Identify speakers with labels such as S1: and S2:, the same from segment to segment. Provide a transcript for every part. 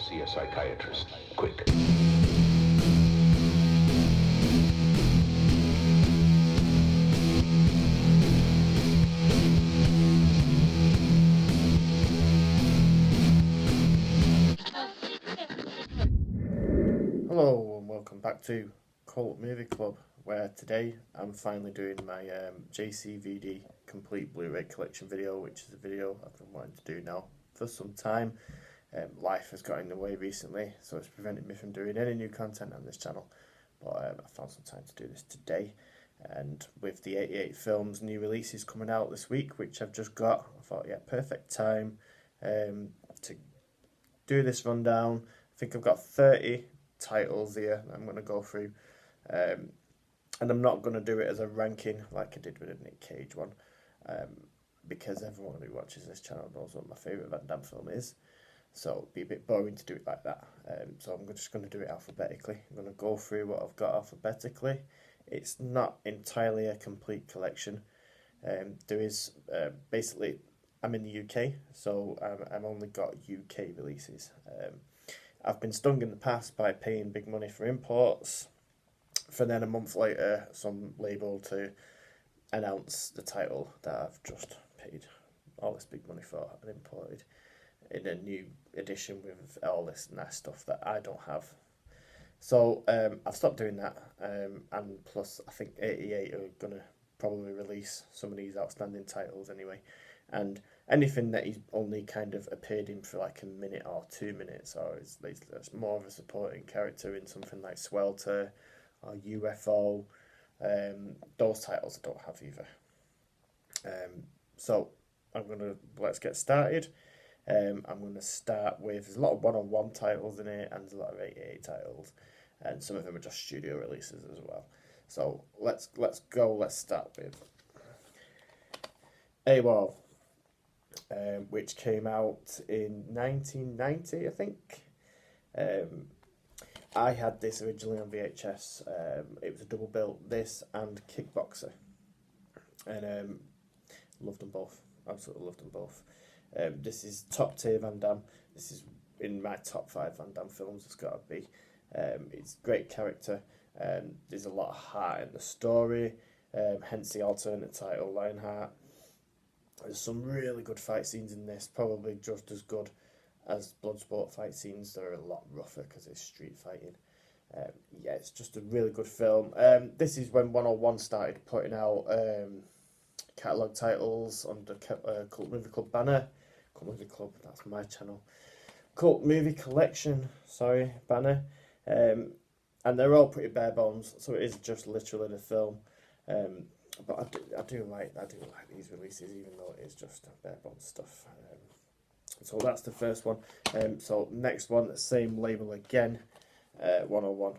S1: see a psychiatrist. Quick.
S2: Hello and welcome back to Cult Movie Club, where today I'm finally doing my JCVD complete Blu-ray collection video, which is a video I've been wanting to do now for some time. Life has got in the way recently, so it's prevented me from doing any new content on this channel, but I found some time to do this today. And with the 88 films new releases coming out this week, which I've just got, I thought, yeah, perfect time to do this rundown. I think I've got 30 titles here I'm going to go through, and I'm not going to do it as a ranking like I did with the Nick Cage one, because everyone who watches this channel knows what my favourite Van Damme film is, so it'd be a bit boring to do it like that. So I'm just going to do it alphabetically. I'm going to go through what I've got alphabetically. It's not entirely a complete collection. There is basically, I'm in the UK, so I've only got UK releases. I've been stung in the past by paying big money for imports, for then a month later some label to announce the title that I've just paid all this big money for and imported in a new edition with all this nice stuff that I don't have. So I've stopped doing that, and plus I think 88 are going to probably release some of these outstanding titles anyway, and anything that he's only kind of appeared in for like a minute or 2 minutes, or it's more of a supporting character in something like Swelter or UFO, those titles I don't have either. So let's get started. I'm going to start with, there's a lot of one-on-one titles in it, and there's a lot of 88 titles, and some of them are just studio releases as well. So let's start with AWOL, which came out in 1990, I think. I had this originally on VHS. It was a double bill, this and Kickboxer, and loved them both. Absolutely loved them both. This is top tier Van Damme. This is in my top 5 Van Damme films. It's got to be. It's great character. There's a lot of heart in the story. Hence the alternate title, Lionheart. There's some really good fight scenes in this, probably just as good as Bloodsport fight scenes. They're a lot rougher because it's street fighting. Yeah, it's just a really good film. This is when 101 started putting out catalogue titles under Cult Movie Club banner. Cult Movie Club, that's my channel. Cult Movie Collection, sorry, banner. And they're all pretty bare bones, so it is just literally the film. But I do like these releases, even though it is just bare bones stuff. So that's the first one. So next one, the same label again, 101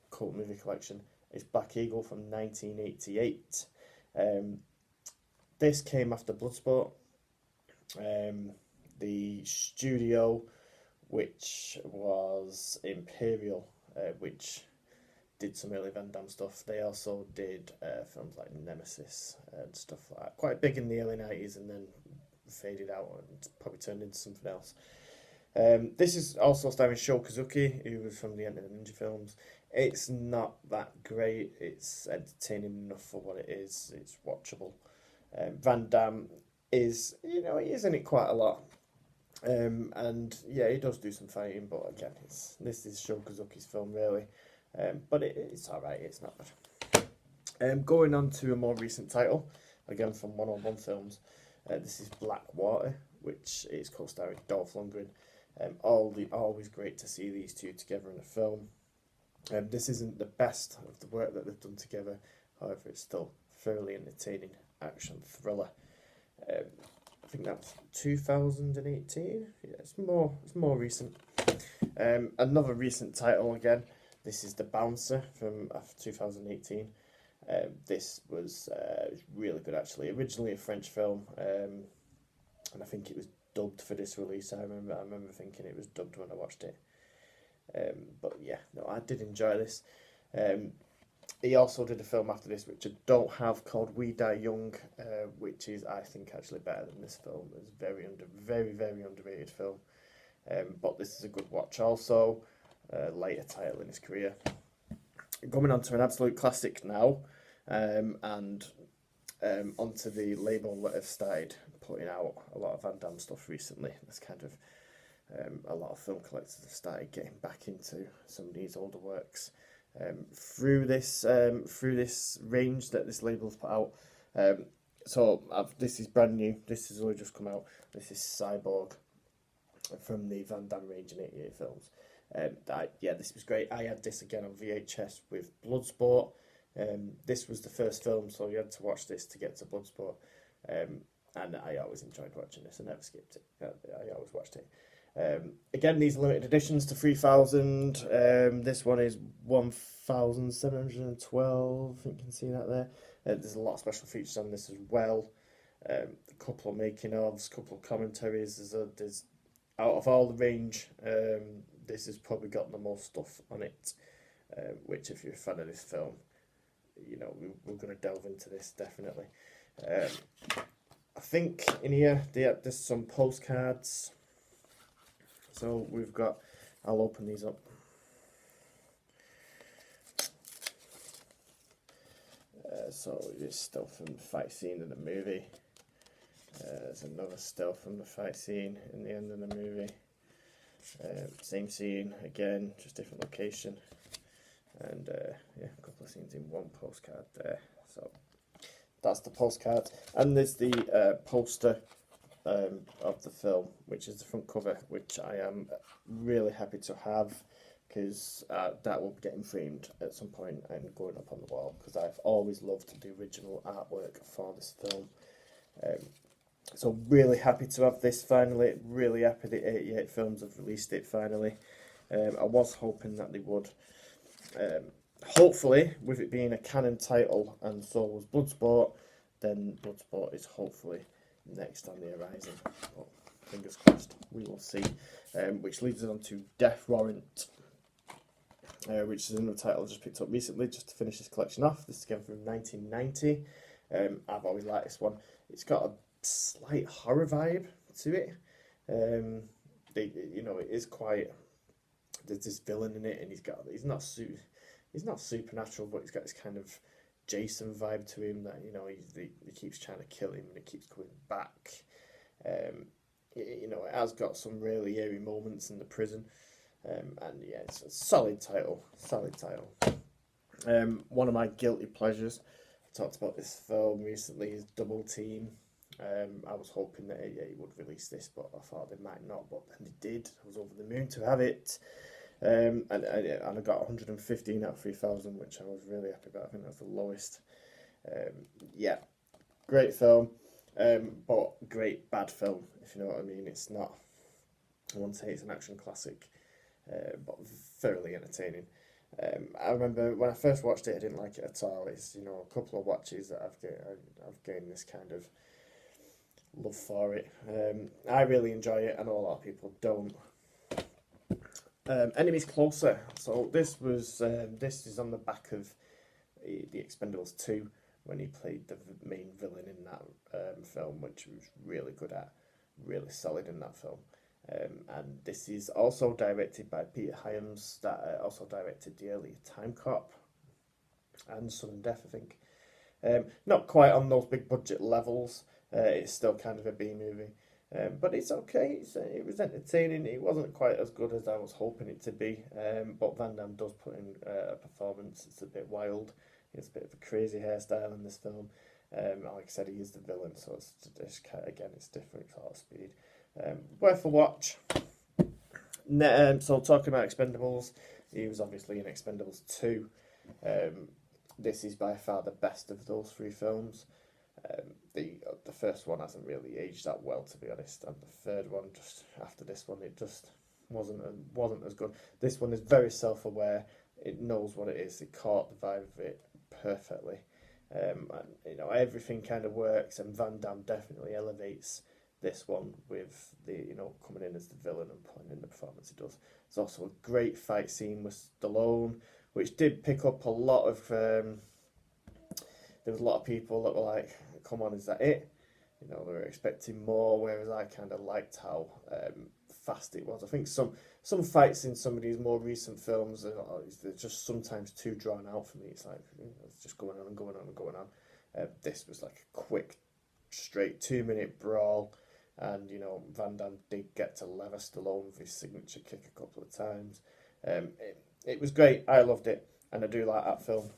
S2: Cult Movie Collection, is Black Eagle from 1988. This came after Bloodsport. The studio, which was Imperial, which did some early Van Damme stuff. They also did films like Nemesis and stuff like that. Quite big in the early 90s and then faded out and probably turned into something else. This is also starring Sho Kosuke, who was from the Enter the Ninja films. It's not that great. It's entertaining enough for what it is. It's watchable. Van Damme is, he is in it quite a lot. And yeah, he does do some fighting, but again, this is Sho Kosuke's film, really. But it's alright, it's not bad. Going on to a more recent title, again from 101 Films. This is Blackwater, which is co-starring Dolph Lundgren. Always great to see these two together in a film. This isn't the best of the work that they've done together, however, it's still fairly entertaining action thriller. I think that's 2018. Yeah, it's more recent. Another recent title again. This is The Bouncer from 2018. This was really good, actually. Originally a French film, and I think it was dubbed for this release. I remember thinking it was dubbed when I watched it. But yeah, no, I did enjoy this. He also did a film after this, which I don't have, called We Die Young, which is, I think, actually better than this film. It's very underrated film. but this is a good watch also. Later title in his career. Coming on to an absolute classic now, and onto the label that have started putting out a lot of Van Damme stuff recently. That's kind of a lot of film collectors have started getting back into some of these older works through this range that this label's put out. This is brand new. This has only just come out. This is Cyborg from the Van Damme range in 88 films. This was great. I had this again on VHS with Bloodsport. This was the first film, so you had to watch this to get to Bloodsport. And I always enjoyed watching this. I never skipped it. I always watched it. Again, these are limited editions to 3,000. This one is 1,712. I think you can see that there. There's a lot of special features on this as well. A couple of making ofs, a couple of commentaries. There's out of all the range, this has probably got the most stuff on it. Which, if you're a fan of this film, we're going to delve into this definitely. I think in here there's some postcards. So we've got, I'll open these up. So there's still from the fight scene in the movie. There's another still from the fight scene in the end of the movie. Same scene again, just different location. And a couple of scenes in one postcard there. So that's the postcard. And there's the poster of the film, which is the front cover, which I am really happy to have, because that will be getting framed at some point and going up on the wall, because I've always loved the original artwork for this film. So really happy to have this finally, really happy that 88 Films have released it finally. I was hoping that they would. Hopefully, with it being a canon title and so was Bloodsport, then Bloodsport is hopefully next on the horizon. But fingers crossed, we will see. Which leads us on to Death Warrant, which is another title I just picked up recently just to finish this collection off. This is again from 1990. I've always liked this one. It's got a slight horror vibe to it. It is quite. There's this villain in it, and he's not supernatural, but he's got this kind of Jason vibe to him that he keeps trying to kill him and it keeps coming back. It has got some really eerie moments in the prison, and it's a solid title. One of my guilty pleasures. I talked about this film recently. Is Double Team. I was hoping that he would release this, but I thought they might not. But then they did. I was over the moon to have it. And I got 115 out of 3,000, which I was really happy about. I think that's the lowest. Great film, but great bad film, if you know what I mean. It's not, I won't say it's an action classic, but thoroughly entertaining. I remember when I first watched it, I didn't like it at all. It's a couple of watches that I've gained this kind of love for it. I really enjoy it. I know a lot of people don't. Enemies Closer. So this is on the back of the Expendables 2 when he played the main villain in that film, which he was really good at, really solid in that film. And this is also directed by Peter Hyams, that also directed the early Time Cop and Sudden Death, I think. Not quite on those big budget levels. It's still kind of a B movie. But it's okay. It was entertaining. It wasn't quite as good as I was hoping it to be. But Van Damme does put in a performance. It's a bit wild. He has a bit of a crazy hairstyle in this film. Like I said, he is the villain, so it's different sort of speed. Worth a watch. So talking about Expendables, he was obviously in Expendables 2. This is by far the best of those three films. The first one hasn't really aged that well, to be honest, and the third one, just after this one, it just wasn't as good. This one is very self-aware. It knows what it is. It caught the vibe of it perfectly. And everything kind of works, and Van Damme definitely elevates this one with the coming in as the villain and putting in the performance he does. There's also a great fight scene with Stallone, which did pick up a lot of. There was a lot of people that were like, "Come on, is that it?" They were expecting more. Whereas I kind of liked how fast it was. I think some fights in some of these more recent films they're just sometimes too drawn out for me. It's like it's just going on and going on and going on. This was like a quick, straight 2-minute brawl, and Van Damme did get to leather Stallone with his signature kick a couple of times. It was great. I loved it, and I do like that film.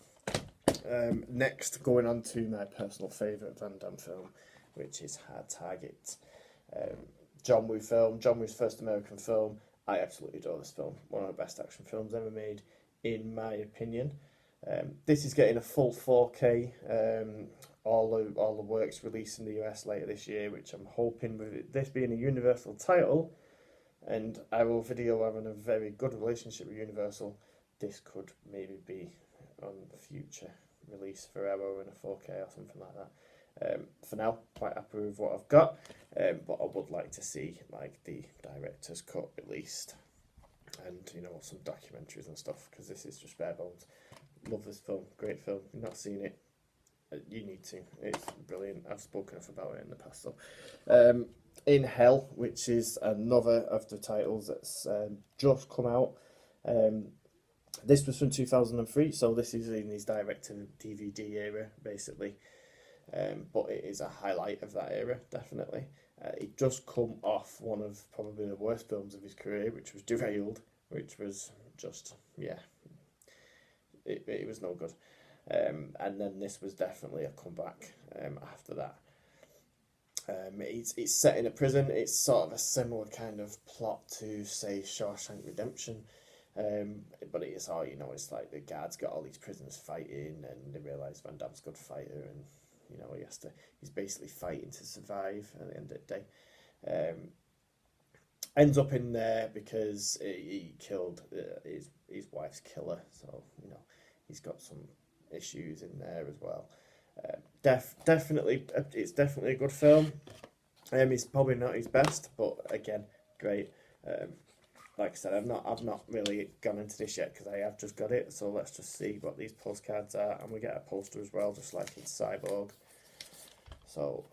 S2: Next, going on to my personal favourite Van Damme film, which is Hard Target. John Woo film, John Woo's first American film. I absolutely adore this film. One of the best action films ever made, in my opinion. This is getting a full 4K. All the works released in the US later this year, which I'm hoping, with this being a Universal title, and our video having a very good relationship with Universal, this could maybe be on the future release for Arrow in a 4K or something like that. For now, quite happy with what I've got, but I would like to see like the director's cut released, and some documentaries and stuff, because this is just bare bones. Love this film, great film. If you've not seen it, you need to. It's brilliant. I've spoken about it in the past. So, In Hell, which is another of the titles that's just come out. This was from 2003, so this is in his direct-to-DVD era, basically. But it is a highlight of that era, definitely. It just come off one of probably the worst films of his career, which was Derailed, which was just, it was no good. And then this was definitely a comeback after that. It's set in a prison. It's sort of a similar kind of plot to, say, Shawshank Redemption. But it is all, it's like the guards got all these prisoners fighting, and they realise Van Damme's a good fighter, and he's basically fighting to survive at the end of the day. Ends up in there because he killed his wife's killer, so he's got some issues in there as well. Definitely, it's definitely a good film. It's probably not his best, but again, great. Like I said, I've not really gone into this yet because I have just got it. So let's just see what these postcards are, and we get a poster as well, just like in Cyborg. So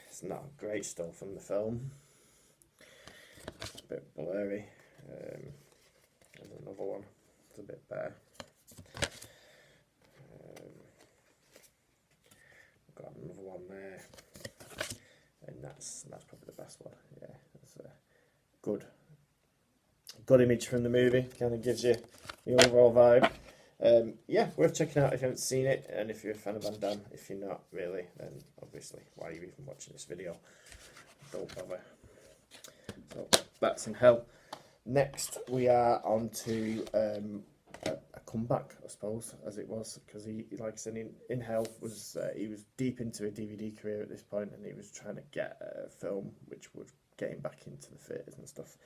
S2: it's not great stuff from the film. It's a bit blurry. There's another one. It's a bit better. Got another one there, and that's probably the best one. Yeah, that's a good image from the movie. Kind of gives you the overall vibe. Worth checking out if you haven't seen it, and if you're a fan of Van Damme. If you're not really, then obviously why are you even watching this video? Don't bother. So that's In Hell. Next we are on to a comeback, I suppose, as it was, because he, like I said, in Hell was he was deep into a DVD career at this point, and he was trying to get a film which would get him back into the theatres and stuff,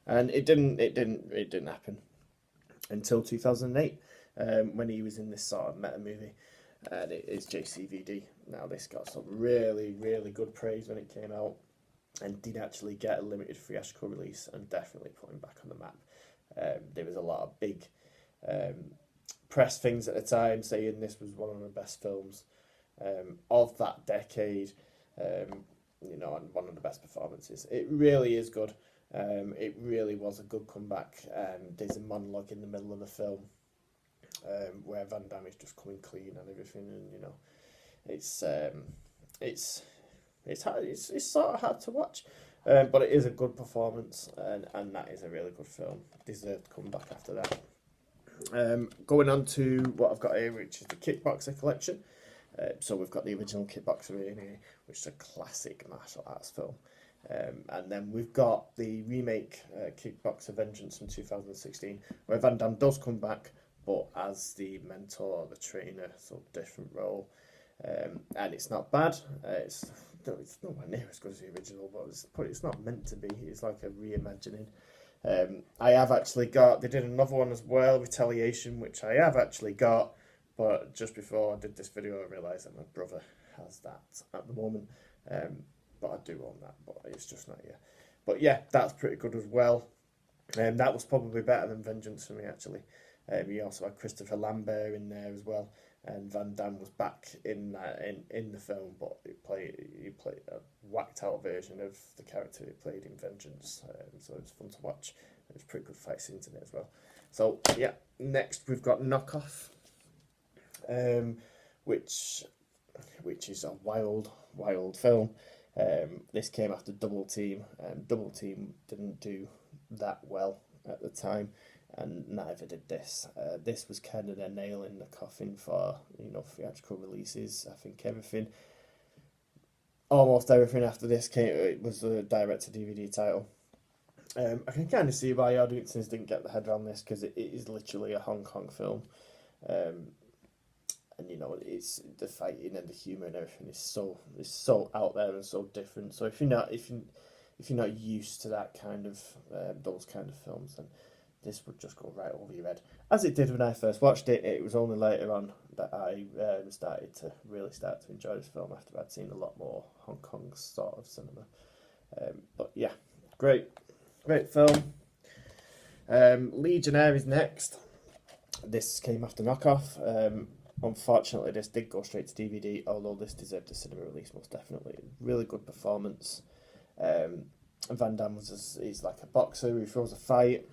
S2: and it didn't happen until 2008, when he was in this sort of meta movie, and it is JCVD. Now this got some really good praise when it came out, and did actually get a limited theatrical release, and definitely put him back on the map. There was a lot of big press things at the time saying this was one of the best films of that decade, and one of the best performances. It really is good. It really was a good comeback. There's a monologue in the middle of the film where Van Damme is just coming clean and everything, and it's sort of hard to watch, but it is a good performance, and that is a really good film. Deserved comeback after that. Going on to what I've got here, which is the Kickboxer collection. So we've got the original Kickboxer in here, which is a classic martial arts film. And then we've got the remake, Kickboxer Vengeance from 2016, where Van Damme does come back, but as the mentor or the trainer, so different role. And it's not bad. It's nowhere near as good as the original, but it's not meant to be. It's like a reimagining. I have actually got, they did another one as well, Retaliation, which I have actually got, but just before I did this video I realised that my brother has that at the moment, but I do own that, but it's just not here. But yeah, that's pretty good as well. That was probably better than Vengeance for me, actually. You also had Christopher Lambert in there as well, and Van Damme was back in the film, but he played a whacked out version of the character he played in Vengeance. So it was fun to watch. There was pretty good fight scenes in it as well. So yeah, next we've got Knockoff, which is a wild film. This came after Double Team. Double Team didn't do that well at the time, and neither did this. This was kind of their nail in the coffin for theatrical releases. I think almost everything after this it was a direct-to-DVD title. I can kind of see why audiences didn't get their head around this, because it is literally a Hong Kong film. And it's the fighting and the humour and everything is so out there and so different. So if you're not used to that kind of those kind of films, then this would just go right over your head. As it did when I first watched it. It was only later on that I started to enjoy this film after I'd seen a lot more Hong Kong sort of cinema. But yeah, great film. Legionnaire is next. This came after Knockoff. Unfortunately, this did go straight to DVD, although this deserved a cinema release most definitely. Really good performance. Van Damme he's like a boxer who throws a fight,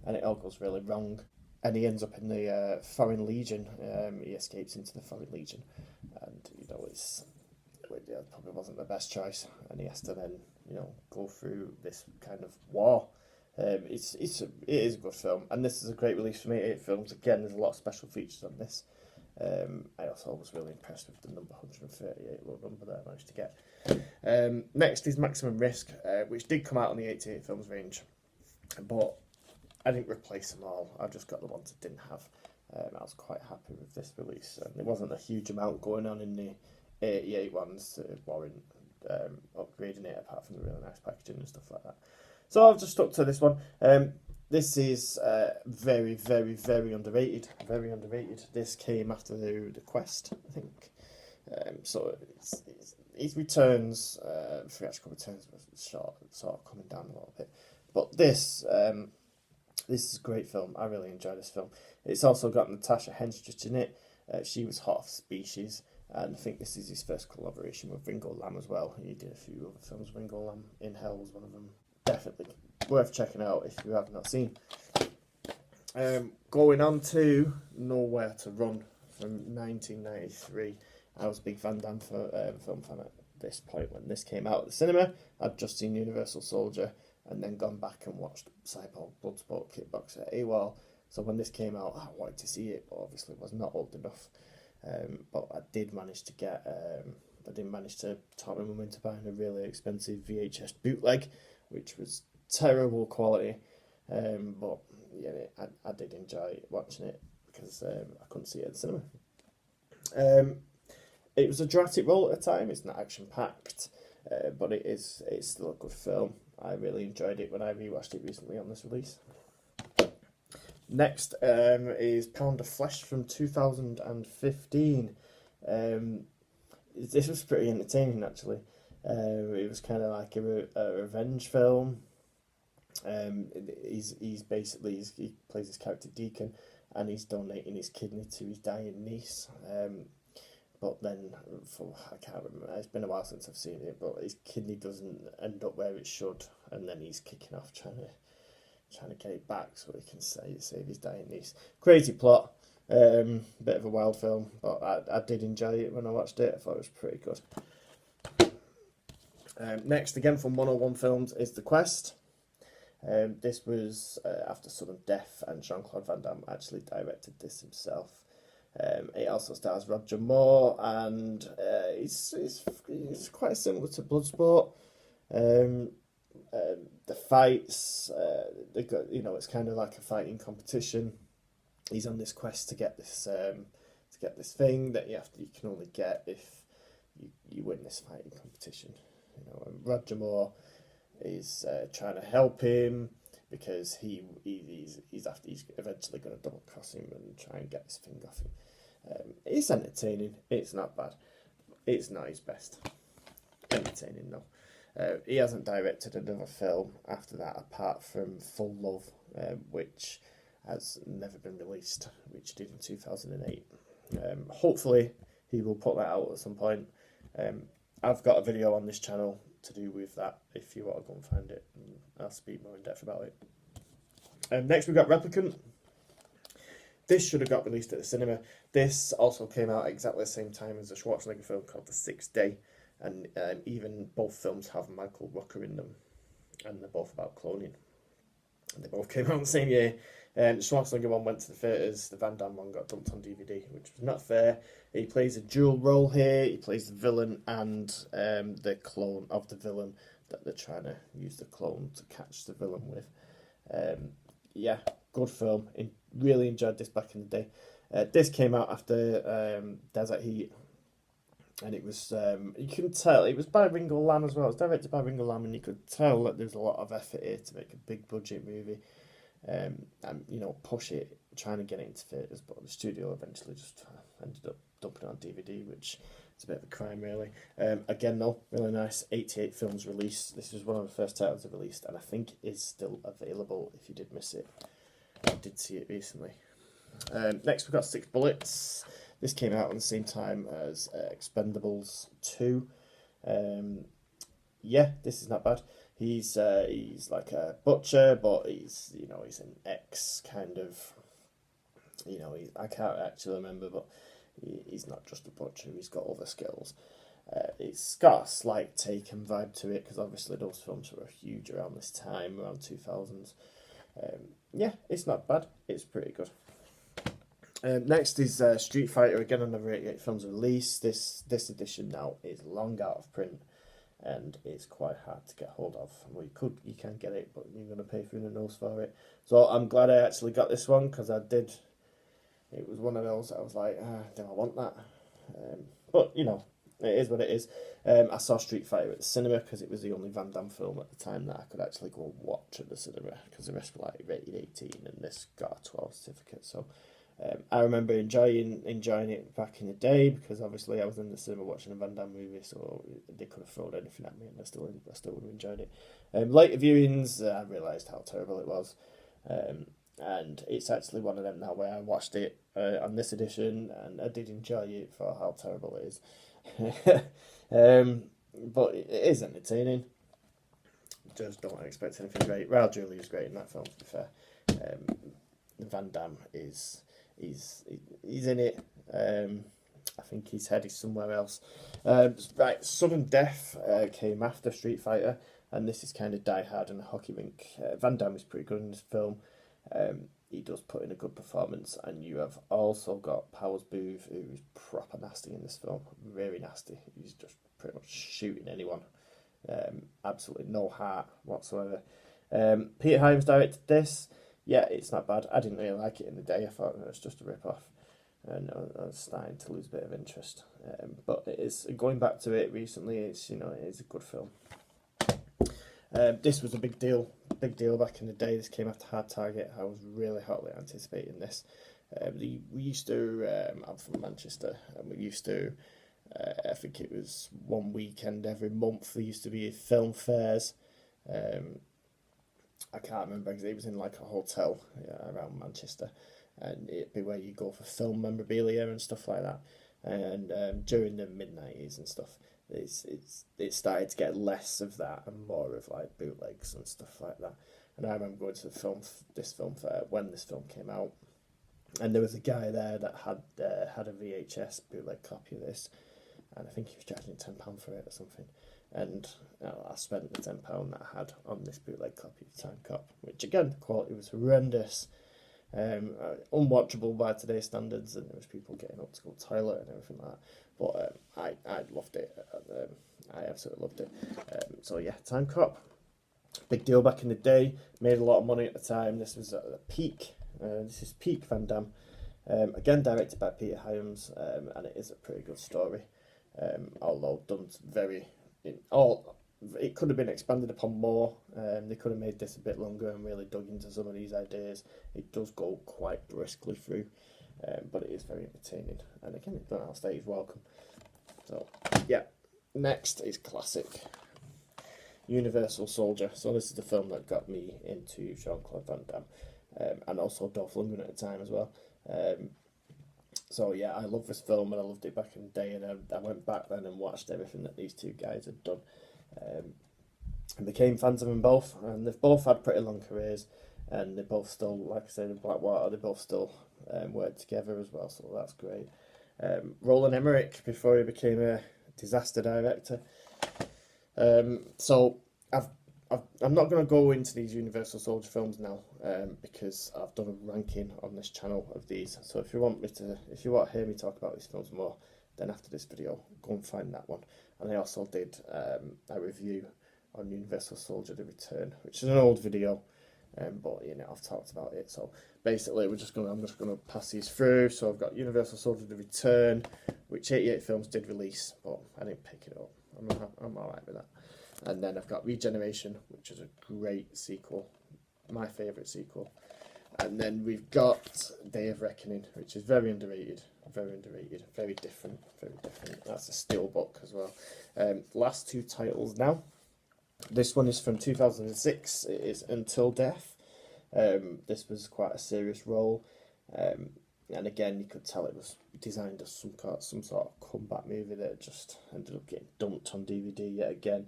S2: and it all goes really wrong, and he ends up in the Foreign Legion. He escapes into the Foreign Legion, and it probably wasn't the best choice, and he has to then go through this kind of war. It is a good film, and this is a great release for me. 8 films again. There's a lot of special features on this. I also was really impressed with the number 138, little number that I managed to get. Next is Maximum Risk, which did come out on the 88 films range, but I didn't replace them all. I just got the ones I didn't have. I was quite happy with this release, and there wasn't a huge amount going on in the 88 ones to warrant upgrading it, apart from the really nice packaging and stuff like that. So I've just stuck to this one. This is very, very, very underrated. Very underrated. This came after the Quest, I think. So his returns, theatrical returns, were sort of coming down a little bit. But this is a great film. I really enjoy this film. It's also got Natasha Henstridge in it. She was hot off Species. And I think this is his first collaboration with Ringo Lam as well. He did a few other films. Ringo Lam, In Hell was one of them. Definitely worth checking out if you have not seen. Going on to Nowhere to Run from 1993. I was a big Van Damme film fan at this point when this came out at the cinema. I'd just seen Universal Soldier and then gone back and watched Cyborg, Bloodsport, Kickboxer, AWOL. So when this came out, I wanted to see it, but obviously was not old enough. But I did manage to get. I didn't manage to talk my mum into buying a really expensive VHS bootleg, which was terrible quality. But yeah, I did enjoy watching it because I couldn't see it at the cinema. It was a dramatic role at the time. It's not action packed, but it's still a good film. I really enjoyed it when I rewatched it recently on this release. Next is Pound of Flesh from 2015. This was pretty entertaining actually. It was kind of like a revenge film. He plays his character Deacon, and he's donating his kidney to his dying niece. But then, I can't remember, it's been a while since I've seen it, but his kidney doesn't end up where it should, and then he's kicking off trying to get it back so he can save his dying niece. Crazy plot, bit of a wild film, but I did enjoy it when I watched it. I thought it was pretty good. Next, again from 101 Films, is The Quest. This was after sudden death, and Jean-Claude Van Damme actually directed this himself. It also stars Roger Moore, and it's quite similar to Bloodsport. The fights, it's kind of like a fighting competition. He's on this quest to get this thing that you can only get if you win this fighting competition. And Roger Moore is trying to help him because he's eventually going to double cross him and try and get this thing off him. It's entertaining. It's not bad. It's not his best. Entertaining though. He hasn't directed another film after that apart from Full Love, which has never been released, which did in 2008. Hopefully he will put that out at some point. I've got a video on this channel to do with that if you want to go and find it, and I'll speak more in depth about it. Next we've got Replicant. This should have got released at the cinema. This also came out exactly the same time as a Schwarzenegger film called The Sixth Day, and even both films have Michael Rooker in them, and they're both about cloning. And they both came out the same year. The Schwarzenegger one went to the theatres, the Van Damme one got dumped on DVD, which was not fair. He plays a dual role here. He plays the villain and the clone of the villain that they're trying to use the clone to catch the villain with. Yeah, good film. Really enjoyed this back in the day. This came out after Desert Heat, and it was, you can tell, it was by Ringo Lam as well. It was directed by Ringo Lam, and you could tell that there's a lot of effort here to make a big budget movie. And you know, push it, trying to get it into theatres, but the studio eventually just ended up dumping it on DVD, which is a bit of a crime, really. Again, though, really nice. 88 films released. This was one of the first titles they released, and I think is still available if you did miss it. I did see it recently. Next, we've got Six Bullets. This came out on the same time as Expendables 2. Yeah, this is not bad. He's like a butcher, but he's an ex kind of, I can't actually remember, but he's not just a butcher. He's got other skills. It's got a slight Taken vibe to it because obviously those films were huge around this time, around 2000s. Yeah, it's not bad. It's pretty good. Next is Street Fighter. Again, another 88 films release. This edition now is long out of print, and it's quite hard to get hold of. Well, you can get it, but you're going to pay through the nose for it. So I'm glad I actually got this one, because I did. It was one of those that I was like, do I want that? But, it is what it is. I saw Street Fighter at the cinema, because it was the only Van Damme film at the time that I could actually go and watch at the cinema, because the rest were like rated 18, and this got a 12 certificate. So I remember enjoying it back in the day, because obviously I was in the cinema watching a Van Damme movie, so they could have thrown anything at me and I still would have enjoyed it. Later viewings, I realised how terrible it was, and it's actually one of them now where I watched it on this edition, and I did enjoy it for how terrible it is. But it is entertaining. Just don't expect anything great. Raul Julia is great in that film, to be fair. Van Damme he's in it. I think his head is somewhere else. Right, Sudden Death came after Street Fighter, and this is kind of Die Hard in a hockey rink. Van Damme is pretty good in this film. He does put in a good performance, and you have also got Powers Booth, who is proper nasty in this film. Very nasty. He's just pretty much shooting anyone. Absolutely no heart whatsoever. Peter Hyams directed this. Yeah, it's not bad. I didn't really like it in the day. I thought it was just a rip-off. And I was starting to lose a bit of interest. But it is, going back to it recently, it is a good film. This was a big deal back in the day. This came after Hard Target. I was really hotly anticipating this. We used to, I'm from Manchester, and we used to, I think it was one weekend every month, there used to be film fairs. I can't remember exactly. It was in like a hotel around Manchester, and it'd be where you go for film memorabilia and stuff like that. And during the mid-90s and stuff, it started to get less of that and more of like bootlegs and stuff like that. And I remember going to this film fair when this film came out, and there was a guy there that had a VHS bootleg copy of this, and I think he was charging £10 for it or something. And I spent the £10 that I had on this bootleg copy of Time Cop, which again, the quality was horrendous, unwatchable by today's standards, and there was people getting up to go to the toilet and everything like that. But I loved it. I absolutely loved it. So yeah, Time Cop, big deal back in the day. Made a lot of money at the time. This was at the peak. This is peak Van Damme. Again, directed by Peter Hyams, and it is a pretty good story. Although done very. It could have been expanded upon more. They could have made this a bit longer and really dug into some of these ideas. It does go quite briskly through, but it is very entertaining. And again, it's done on stage, welcome. So, yeah. Next is classic Universal Soldier. So this is the film that got me into Jean-Claude Van Damme, and also Dolph Lundgren at the time as well. So yeah, I love this film and I loved it back in the day, and I went back then and watched everything that these two guys had done, and became fans of them both. And they've both had pretty long careers, and they both still, like I said, in Blackwater, they both still work together as well. So that's great. Roland Emmerich, before he became a disaster director. So I'm not going to go into these Universal Soldier films now, because I've done a ranking on this channel of these. So if you want to hear me talk about these films more, then after this video, go and find that one. And I also did a review on Universal Soldier: The Return, which is an old video, but you know, I've talked about it. So basically, I'm just gonna pass these through. So I've got Universal Soldier: The Return, which 88 Films did release, but I didn't pick it up. I'm alright with that. And then I've got Regeneration, which is a great sequel, my favourite sequel. And then we've got Day of Reckoning, which is very underrated, very different. That's a steelbook as well. Last two titles now. This one is from 2006. It is Until Death. This was quite a serious role. And again, you could tell it was designed as some sort of comeback movie that just ended up getting dumped on DVD yet again.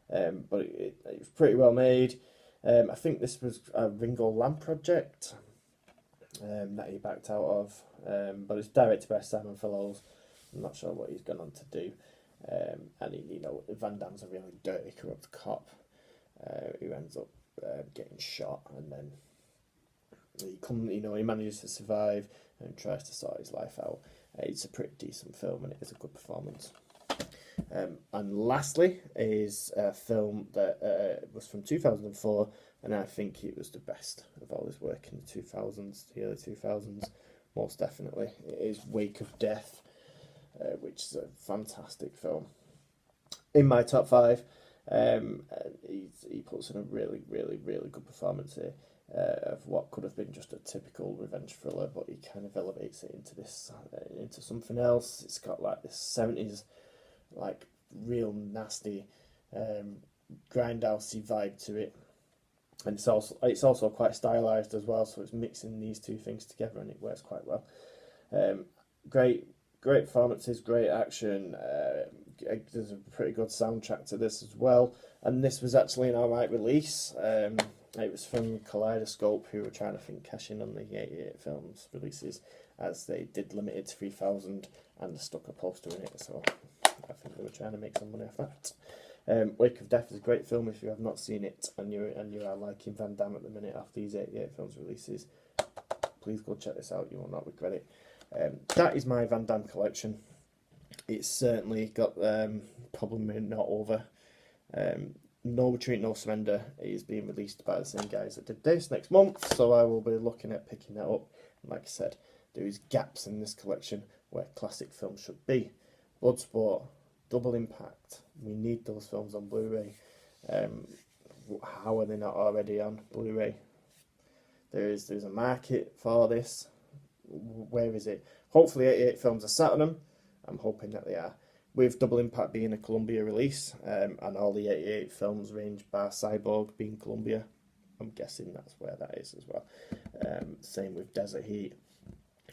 S2: But it was pretty well made. I think this was a Ringo Lam project that he backed out of. But it's directed by Simon Fellows. I'm not sure what he's gone on to do. And Van Damme's a really dirty, corrupt cop who ends up getting shot, and then he manages to survive and tries to sort his life out. It's a pretty decent film, and it is a good performance. And lastly is a film that was from 2004, and I think it was the best of all his work in the 2000s, the early 2000s, most definitely. It is Wake of Death, which is a fantastic film. In my top 5, he puts in a really good performance here of what could have been just a typical revenge thriller, but he kind of elevates it into something else. It's got like this 70s, like real nasty grindhousey vibe to it, and it's also quite stylized as well. So it's mixing these two things together, and it works quite well. Great performances, great action. There's a pretty good soundtrack to this as well, and this was actually an alright release. It was from Kaleidoscope, who were trying to cash in on the 88 Films releases, as they did limit it to 3,000 and stuck a poster in it, so I think they were trying to make some money off that. Wake of Death is a great film if you have not seen it, and you are liking Van Damme at the minute after these 88 Films releases. Please go check this out, you will not regret it. That is my Van Damme collection. It's certainly got probably not over. No Retreat, No Surrender is being released by the same guys that did this next month, so I will be looking at picking that up. And like I said, there is gaps in this collection where classic films should be. Bloodsport, Double Impact, we need those films on Blu-ray. How are they not already on Blu-ray? There's a market for this. Where is it? Hopefully 88 Films are sat on them. I'm hoping that they are. With Double Impact being a Columbia release, and all the 88 Films range bar Cyborg being Columbia, I'm guessing that's where that is as well. Same with Desert Heat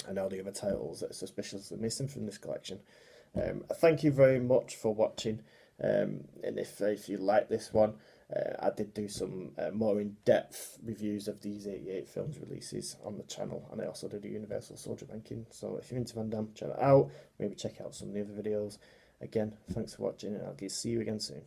S2: and all the other titles that are suspiciously missing from this collection. Thank you very much for watching, and if you like this one, I did do some more in-depth reviews of these 88 Films releases on the channel, and I also did a Universal Soldier ranking, so if you're into Van Damme, check that out. Maybe check out some of the other videos. Again, thanks for watching, and I'll see you again soon.